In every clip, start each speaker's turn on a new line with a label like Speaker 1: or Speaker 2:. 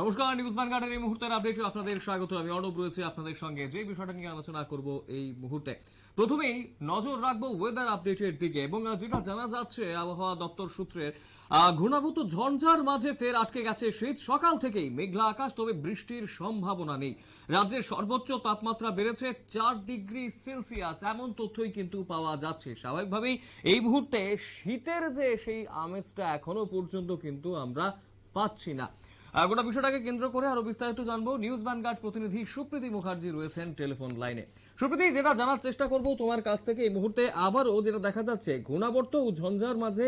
Speaker 1: নমস্কার, নিউজ ভ্যানগার্ডের এই মুহূর্তের আপডেটে আপনাদের স্বাগত। আমি অর্ণব রয়েছে আপনাদের সঙ্গে। যে বিষয়টা নিয়ে আলোচনা করব এই মুহূর্তে, প্রথমেই নজর রাখবো ওয়েদার আপডেটের দিকে এবং যেটা জানা যাচ্ছে আবহাওয়া দপ্তর সূত্রের ঘূর্ণাবর্ত ঝঞ্ঝার মাঝে ফের আটকে গেছে শীত। সকাল থেকেই মেঘলা আকাশ, তবে বৃষ্টির সম্ভাবনা নেই। রাজ্যের সর্বোচ্চ তাপমাত্রা বেড়েছে 4 ডিগ্রি সেলসিয়াস, এমন তথ্যই কিন্তু পাওয়া যাচ্ছে। স্বাভাবিকভাবেই এই মুহূর্তে শীতের যে সেই আমেজটা এখনো পর্যন্ত কিন্তু আমরা পাচ্ছি না। গোটা বিষয়টাকে কেন্দ্র করে আরো বিস্তারিত জানবো। নিউজ ভ্যানগার্ড প্রতিনিধি সুপ্রীতি মুখার্জি রয়েছেন টেলিফোন লাইনে। সুপ্রীতি, যেটা জানার চেষ্টা করব তোমার কাছ থেকে, এই মুহূর্তে আবারও যেটা দেখা যাচ্ছে ঘূর্ণাবর্ত ও ঝঞ্ঝার মাঝে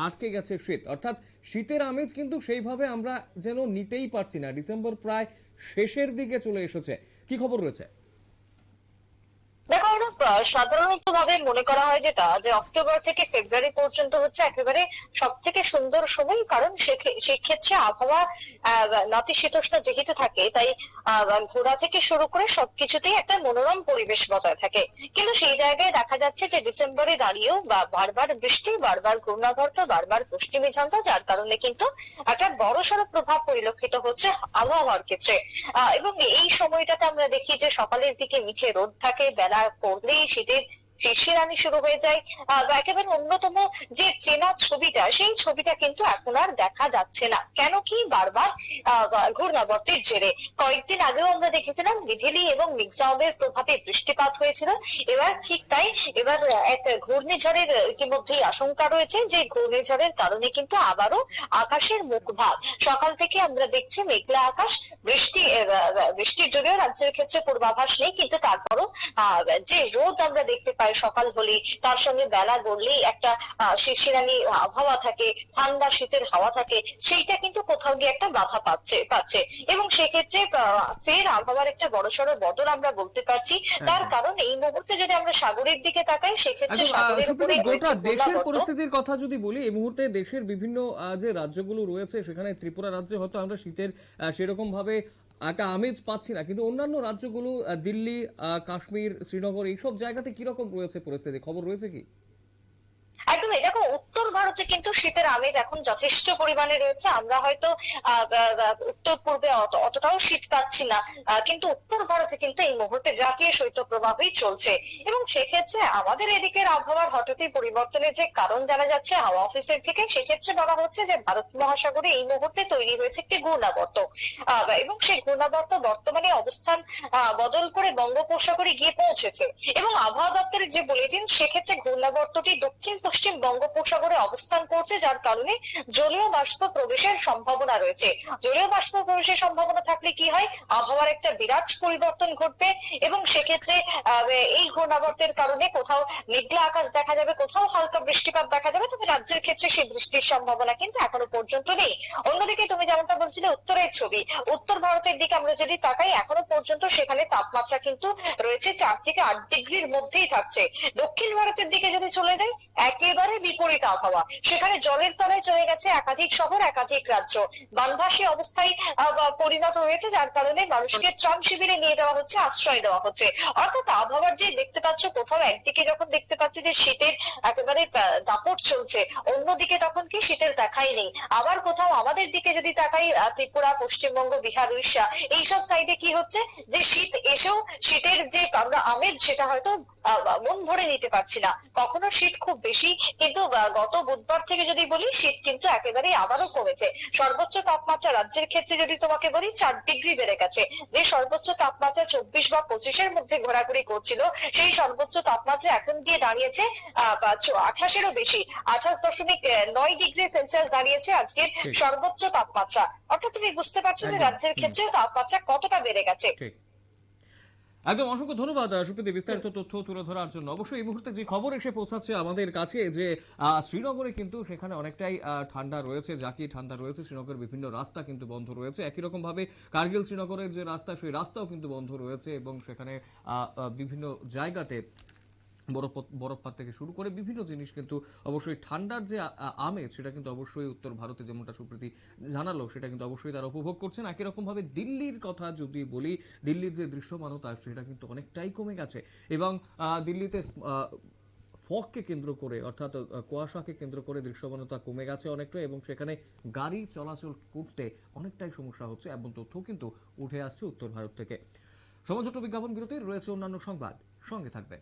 Speaker 1: আটকে গেছে শীত, অর্থাৎ শীতের আমেজ কিন্তু সেইভাবে আমরা যেন নিতেই পারছি না। ডিসেম্বর প্রায় শেষের দিকে চলে এসেছে, কি খবর রয়েছে?
Speaker 2: দেখো অনুপ, সাধারণত ভাবে মনে করা হয় যেটা যে অক্টোবর থেকে ফেব্রুয়ারি পর্যন্ত হচ্ছে একেবারে সব থেকে সুন্দর সময়, কারণ সেক্ষেত্রে আবহাওয়া নাতিশীতোষ্ণ যেহেতু থাকে, তাই ঘোরা থেকে শুরু করে সবকিছুতেই একটা মনোরম পরিবেশ বজায় থাকে। কিন্তু সেই জায়গায় দেখা যাচ্ছে যে ডিসেম্বরে দাঁড়িয়েও বারবার বৃষ্টি, বারবার ঘূর্ণাবর্ত, বারবার পশ্চিমী ঝঞ্ঝা, যার কারণে কিন্তু একটা বড়সড় প্রভাব পরিলক্ষিত হচ্ছে আবহাওয়ার ক্ষেত্রে। এবং এই সময়টাতে আমরা দেখি যে সকালের দিকে মিঠে রোদ থাকে, বেলা পড়লেই শীতের শিরশিরানি শুরু হয়ে যায়। বা একেবারে অন্যতম যে চেনা ছবিটা, সেই ছবিটা কিন্তু এখন আর দেখা যাচ্ছে না। কেন কি? বারবার ঘূর্ণাবর্তের জেরে। কয়েকদিন আগেও আমরা দেখেছিলাম মিথিলি এবং মিগজামের প্রভাবে বৃষ্টিপাত হয়েছিল। এবার ঠিক তাই, এবার এক ঘূর্ণিঝড়ের ইতিমধ্যেই আশঙ্কা রয়েছে, যে ঘূর্ণিঝড়ের কারণে কিন্তু আবারও আকাশের মুখ ভার। সকাল থেকে আমরা দেখছি মেঘলা আকাশ, বৃষ্টির যদিও রাজ্যের ক্ষেত্রে পূর্বাভাস নেই, কিন্তু তারপরও যে রোদ আমরা দেখতে পাই সকাল হলেই, তার সঙ্গে বেলা গড়লেই একটা শিরশিরানি আবহাওয়া থাকে, ঠান্ডা শীতের হাওয়া থাকে, সেইটা কিন্তু কোথাও গিয়ে একটা বাধা পাচ্ছে। এবং সেক্ষেত্রে ফের আবহাওয়ার একটা বড়সড় বদল আমরা বলতে পারছি। তার
Speaker 1: একদম
Speaker 2: কারণ এই মুহূর্তে যদি আমরা সাগরের দিকে তাকাই, সেক্ষেত্রে
Speaker 1: একদম
Speaker 2: সাগরের
Speaker 1: সুপ্রীতি,
Speaker 2: উপরে
Speaker 1: গোটা
Speaker 2: রয়েছে
Speaker 1: দেশের
Speaker 2: ঘূর্ণাবর্ত।
Speaker 1: পরিস্থিতির কথা যদি বলি, এই মুহূর্তে দেশের বিভিন্ন যে রাজ্যগুলো রয়েছে, সেখানে ত্রিপুরা রাজ্যে হয়তো আমরা শীতের সেরকম ভাবে একটা আমেজ পাচ্ছি না, কিন্তু অন্যান্য রাজ্যগুলো দিল্লি, কাশ্মীর, শ্রীনগর, এইসব জায়গাতে কিরকম রয়েছে পরিস্থিতি, খবর রয়েছে কি?
Speaker 2: একদমই। দেখো, উত্তর ভারতে কিন্তু শীতের আমেজ এখন যথেষ্ট পরিমাণে রয়েছে। আমরা হয়তো উত্তর পূর্বে অতটাও শীত পাচ্ছি না, কিন্তু উত্তর ভারতে কিন্তু এই মুহূর্তে জাতীয় শৈত্যপ্রবাহই চলছে। এবং সেক্ষেত্রে আমাদের এদিকের আবহাওয়ার হঠাৎই পরিবর্তনের যে কারণ জানা যাচ্ছে হাওয়া অফিসের থেকে, সেক্ষেত্রে বলা হচ্ছে যে ভারত মহাসাগরে এই মুহূর্তে তৈরি হয়েছে একটি ঘূর্ণাবর্ত। এবং সেই ঘূর্ণাবর্ত বর্তমানে অবস্থান বদল করে বঙ্গোপসাগরে গিয়ে পৌঁছেছে। এবং আবহাওয়া দপ্তরের যে বুলেটিন, সেক্ষেত্রে ঘূর্ণাবর্তটি দক্ষিণ পশ্চিম বঙ্গোপসাগরে অবস্থান করছে, যার কারণে জলীয় বাষ্প প্রবেশের সম্ভাবনা রয়েছে। জলীয় বাষ্প প্রবেশের সম্ভাবনা থাকলে কি হয়, আবহাওয়ার একটা বিরাট পরিবর্তন ঘটবে। এবং সেক্ষেত্রে এই ঘূর্ণাবর্তের কারণে কোথাও মেঘলা আকাশ দেখা যাবে, কোথাও হালকা বৃষ্টিপাত দেখা যাবে, তবে রাজ্যের ক্ষেত্রে সেই বৃষ্টির সম্ভাবনা কিন্তু এখনো পর্যন্ত নেই। অন্যদিকে তুমি যেমনটা বলছিলে উত্তরের ছবি, উত্তর ভারতের দিকে আমরা যদি তাকাই, এখনো পর্যন্ত সেখানে তাপমাত্রা কিন্তু রয়েছে 4 থেকে 8 ডিগ্রির মধ্যেই থাকছে। দক্ষিণ ভারতের দিকে যদি চলে যাই, একেবারে বিপরীত আবহাওয়া। সেখানে জলের তলায় চলে গেছে একাধিক শহর, একাধিক রাজ্য, বানভাসী অবস্থায় পরিণত হয়েছে, যার কারণে মানুষকে ত্রাণ শিবিরে নিয়ে যাওয়া হচ্ছে, আশ্রয় দেওয়া হচ্ছে। অর্থাৎ আবহাওয়ার যে দেখতে পাচ্ছ, কোথাও একদিকে যখন দেখতে পাচ্ছি যে শীতের একেবারে দাপট চলছে, অন্যদিকে তখন কি শীতের দেখাই নেই। আবার কোথাও আমাদের দিকে যদি তাকাই, ত্রিপুরা, পশ্চিমবঙ্গ, বিহার, উড়িষ্যা, এইসব সাইডে কি হচ্ছে, যে শীত এসেও শীতের যে আমরা আমেজ, সেটা হয়তো মন ভরে নিতে পারছি না। কখনো শীত খুব বেশি, কিন্তু গত বুধবার থেকে যদি বলি, শীত কিন্তু একেবারে আবারও কমেছে। সর্বোচ্চ তাপমাত্রা রাজ্যের ক্ষেত্রে যদি তোমাকে বলি, 4 ডিগ্রি বেড়ে গেছে। যে সর্বোচ্চ তাপমাত্রা 24 বা 25-এর মধ্যে ঘোরাঘুরি করছিল, সেই সর্বোচ্চ তাপমাত্রা এখন গিয়ে দাঁড়িয়েছে 28-এরও বেশি। 28.9 ডিগ্রি সেলসিয়াস দাঁড়িয়েছে আজকের
Speaker 1: ঠিক
Speaker 2: সর্বোচ্চ তাপমাত্রা। অর্থাৎ তুমি বুঝতে পারছো যে
Speaker 1: একদম
Speaker 2: রাজ্যের ক্ষেত্রে তাপমাত্রা কতটা বেড়ে গেছে।
Speaker 1: ঠিক একদম অসংখ্য ধন্যবাদ সুপ্রীতি বিস্তারিত তথ্য তুলে ধরার জন্য। অবশ্যই এই মুহূর্তে যে খবর এসে পৌঁছাচ্ছে আমাদের কাছে, যে শ্রীনগরে কিন্তু সেখানে অনেকটাই ঠান্ডা রয়েছে, জাঁকিয়ে ঠান্ডা রয়েছে। শ্রীনগরের বিভিন্ন রাস্তা কিন্তু বন্ধ রয়েছে। একই রকম ভাবে কার্গিল শ্রীনগরের যে রাস্তা, সেই রাস্তাও কিন্তু বন্ধ রয়েছে এবং সেখানে বিভিন্ন জায়গাতে বরফপাত থেকে শুরু করে বিভিন্ন জিনিস কিন্তু অবশ্যই ঠান্ডার যে আমেজ, সেটা কিন্তু অবশ্যই উত্তর ভারতে যেমনটা সুপ্রীতি জানালো, সেটা কিন্তু অবশ্যই তারা উপভোগ করছেন। একই রকম ভাবে দিল্লির কথা যদি বলি, দিল্লির যে দৃশ্যমানতা, সেটা কিন্তু অনেকটাই কমে গেছে এবং দিল্লিতে ফগকে কেন্দ্র করে অর্থাৎ কুয়াশাকে কেন্দ্র করে দৃশ্যমানতা কমে গেছে অনেকটা এবং সেখানে গাড়ি চলাচল করতে অনেকটাই সমস্যা হচ্ছে এমন তথ্য কিন্তু উঠে আসছে উত্তর ভারত থেকে। সময় ছোট বিজ্ঞাপন বিরতির রয়েছে অন্যান্য সংবাদ, সঙ্গে থাকবে।